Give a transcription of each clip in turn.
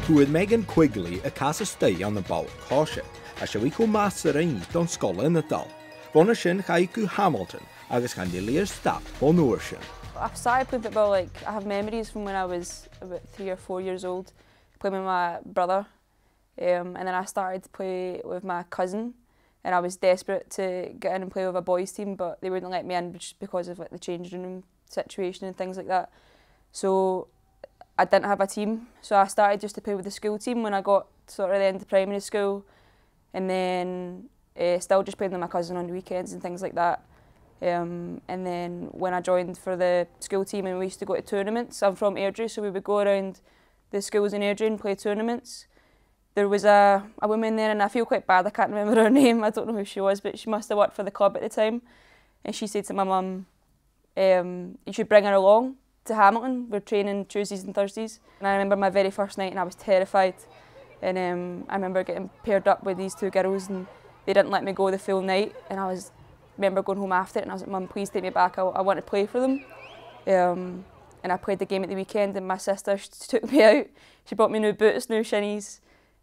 Cluinnidh Megan Quigley a casa stay on the ball caution, a shawiko master in don scholar in the dal. Bonashin haiku Hamilton, agus candelier stop bonursion. I started playing football, like, I have memories from when I was about 3 or 4 years old, playing with my brother, and then I started to play with my cousin, and I was desperate to get in and play with a boys team, but they wouldn't let me in just because of like the changing room situation and things like that. So I didn't have a team, so I started just to play with the school team when I got sort of the end of primary school, and then still just playing with my cousin on the weekends and things like that. And then when I joined for the school team and we used to go to tournaments, I'm from Airdrie, so we would go around the schools in Airdrie and play tournaments. There was a woman there, and I feel quite bad, I can't remember her name, I don't know who she was, but she must have worked for the club at the time. And she said to my mum, you should bring her along to Hamilton, we're training Tuesdays and Thursdays. And I remember my very first night and I was terrified. And I remember getting paired up with these two girls and they didn't let me go the full night. And I remember going home after it and I was like, Mum, please take me back, I want to play for them. And I played the game at the weekend and my sister took me out. She bought me new boots, new shinnies,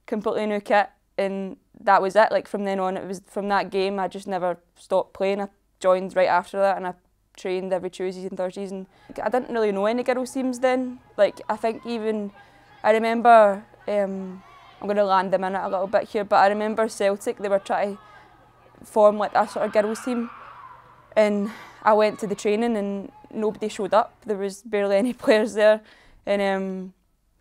completely new kit, and that was it. Like from then on, it was from that game I just never stopped playing. I joined right after that and I trained every Tuesdays and Thursdays, and I didn't really know any girls teams then. Like I think even, I remember, I'm going to land them in it a little bit here, but I remember Celtic, they were trying to form like a sort of girls team, and I went to the training and nobody showed up. There was barely any players there, and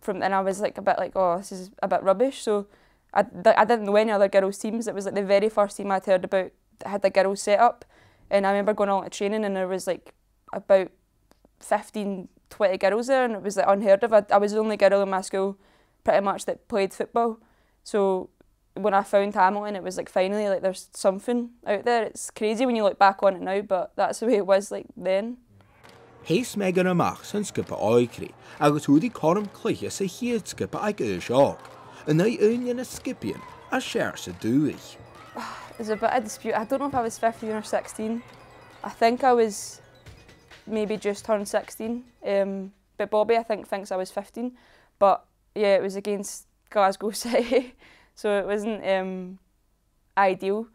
I was like a bit like, oh, this is a bit rubbish. So I didn't know any other girls teams. It was like the very first team I'd heard about that had a girls set up, and I remember going on to training and there was like about 15, 20 girls there, and it was like unheard of. I was the only girl in my school pretty much that played football. So when I found Hamilton, it was like finally like there's something out there. It's crazy when you look back on it now, but that's the way it was like then. He's Megan amach sy'n sgypa oegri, agus hwyd I corm cleiche sy hyd sgypa ag ysog, yn ei union y sgypion a share sy dwi. There's a bit of dispute. I don't know if I was 15 or 16. I think I was maybe just turned 16, but Bobby I think thinks I was 15. But yeah, it was against Glasgow City, so it wasn't ideal,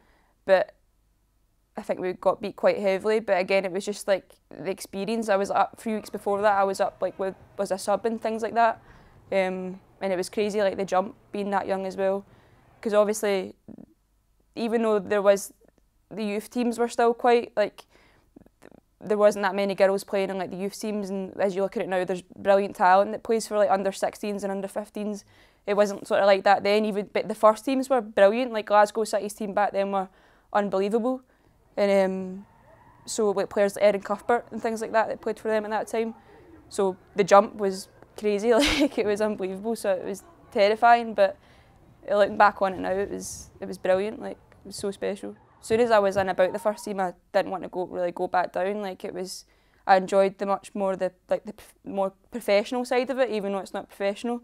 but I think we got beat quite heavily. But again, it was just like the experience. I was up 3 weeks before that, I was up like was a sub and things like that, and it was crazy like the jump being that young as well, because obviously even though there was, the youth teams were still quite like, there wasn't that many girls playing in like the youth teams, and as you look at it now, there's brilliant talent that plays for like under 16s and under 15s. It wasn't sort of like that then, even, but the first teams were brilliant. Like Glasgow City's team back then were unbelievable, and so like players like Erin Cuthbert and things like that played for them at that time. So the jump was crazy, like it was unbelievable. So it was terrifying, but looking back on it now, it was brilliant. Like it was so special. As soon as I was in about the first team, I didn't want to really go back down. Like it was, I enjoyed the much more the more professional side of it, even though it's not professional.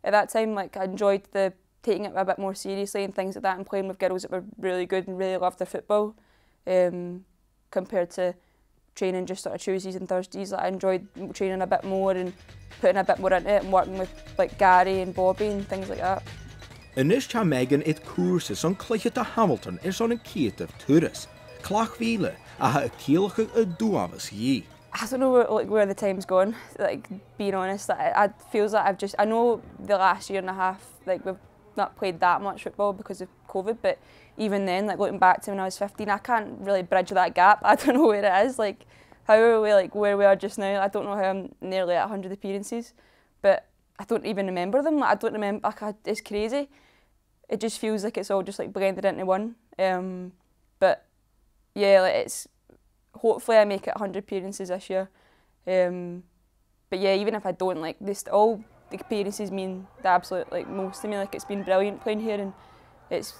At that time, like I enjoyed the taking it a bit more seriously and things like that, and playing with girls that were really good and really loved their football, compared to training just sort of Tuesdays and Thursdays. Like I enjoyed training a bit more and putting a bit more into it and working with like Gary and Bobby and things like that. Ynys cha Megan it courses on cleiche to Hamilton is on a kit of turas. Clach vile a ha a kielche a duamas ye. I don't know where the time's gone, like being honest. I feels like I know the last year and a half, like we've not played that much football because of COVID, but even then, like looking back to when I was 15, I can't really bridge that gap. I don't know where it is, like how are we like where we are just now. I don't know how I'm nearly at 100 appearances, but I don't even remember them. Like, I don't remember, like, it's crazy. It just feels like it's all just like blended into one. But yeah, like it's, hopefully I make it 100 appearances this year. But yeah, even if I don't, like all the appearances mean the absolute like most to me. Like it's been brilliant playing here, and it's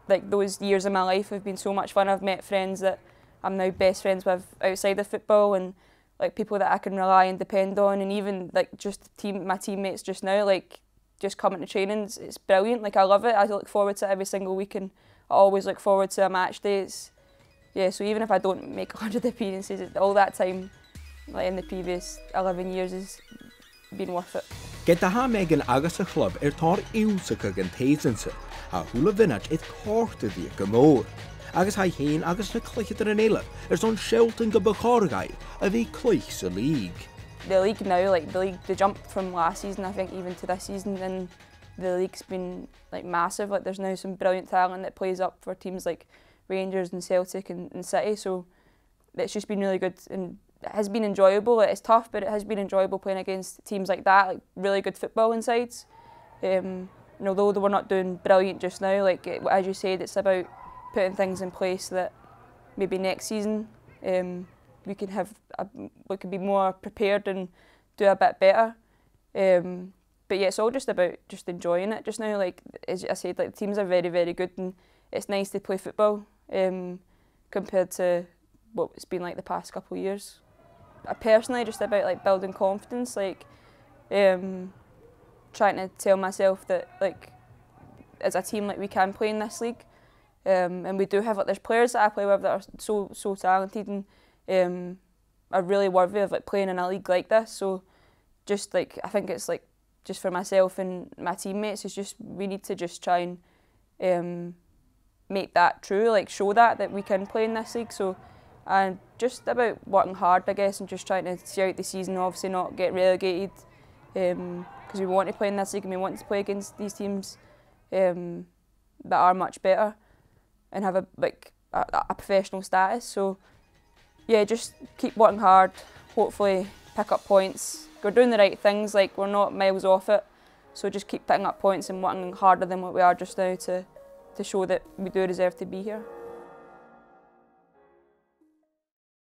like those years of my life have been so much fun. I've met friends that I'm now best friends with outside of football, and like people that I can rely and depend on, and even like just my teammates just now, like just coming to trainings, it's brilliant. Like I love it. I look forward to it every single week, and I always look forward to a match day. Yeah, so even if I don't make 100 appearances, all that time, like in the previous 11 years, has been worth it. Gyda ha Megan agus y clwb tor iwsig ag yn teisynsa, a hwyl y fynnag eith cort ydi ag ymwr. Agus hai hen agus na clychyd yn eilad, son sielt yn gybychorgau a fi clych y league. The league now, like the jump from last season, I think even to this season, then the league's been like massive. Like there's now some brilliant talent that plays up for teams like Rangers and Celtic and City, so it's just been really good and it has been enjoyable. It's tough, but it has been enjoyable playing against teams like that, like really good footballing sides. And although we're not doing brilliant just now, like as you said, it's about putting things in place that maybe next season we could be more prepared and do a bit better. But yeah, it's all just about just enjoying it just now. Like as I said, like the teams are very, very good and it's nice to play football compared to what it's been like the past couple of years. Personally, just about like building confidence, like trying to tell myself that like as a team like we can play in this league, and we do have like there's players that I play with that are so talented and are really worthy of like playing in a league like this. So just like I think it's like just for myself and my teammates, it's just we need to just try and make that true, like show that we can play in this league. So and just about working hard, I guess, and just trying to see out the season, obviously not get relegated, because we want to play in this league and we want to play against these teams that are much better and have a professional status. So yeah, just keep working hard, hopefully pick up points. We're doing the right things, like we're not miles off it, so just keep picking up points and working harder than what we are just now to show that we do deserve to be here.